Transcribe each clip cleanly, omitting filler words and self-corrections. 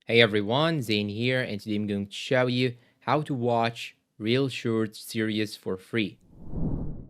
Hey everyone, Zane here, and today I'm going to show you how to watch ReelShort series for free.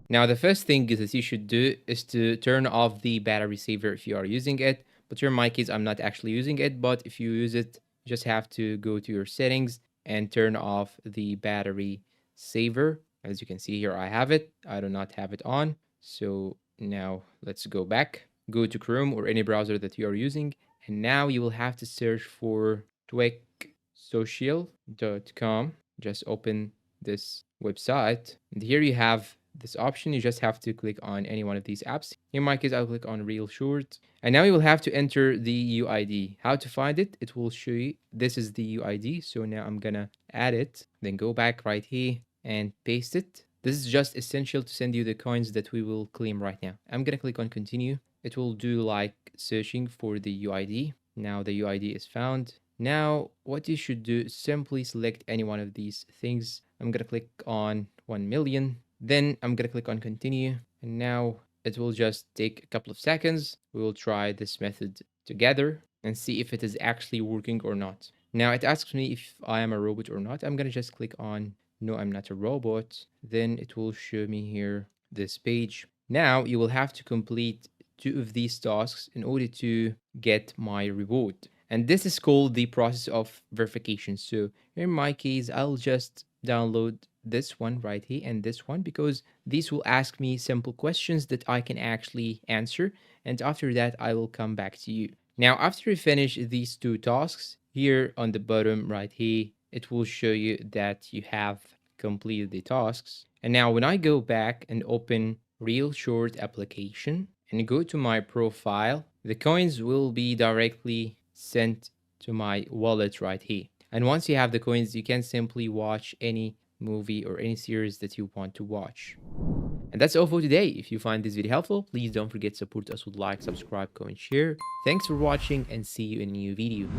Now, the first thing that you should do is to turn off the battery saver if you are using it. But in my case, I'm not actually using it, but if you use it, you just have to go to your settings and turn off the battery saver. As you can see here, I have it. I do not have it on. So now let's go back. Go to Chrome or any browser that you are using. And now you will have to search for twicsocial.com. Just open this website. And here you have this option. You just have to click on any one of these apps. In my case, I'll click on ReelShort. And now you will have to enter the UID. How to find it? It will show you. This is the UID. So now I'm gonna add it. Then go back right here and paste it. This is just essential to send you the coins that we will claim right now. I'm gonna click on continue. It will do like searching for the UID. Now the UID is found. Now what you should do is simply select any one of these things. I'm gonna click on 1 million. Then I'm gonna click on continue. And now it will just take a couple of seconds. We will try this method together and see if it is actually working or not. Now it asks me if I am a robot or not. I'm gonna just click on no, I'm not a robot. Then it will show me here this page. Now you will have to complete 2 of these tasks in order to get my reward. And this is called the process of verification. So in my case, I'll just download this one right here and this one because these will ask me simple questions that I can actually answer. And after that, I will come back to you. Now, after you finish these 2 tasks, here on the bottom right here, it will show you that you have completed the tasks. And now when I go back and open ReelShort application and go to my profile, the coins will be directly sent to my wallet right here. And once you have the coins, you can simply watch any movie or any series that you want to watch. And that's all for today. If you find this video helpful, please don't forget to support us with like, subscribe, comment, share. Thanks for watching and see you in a new video.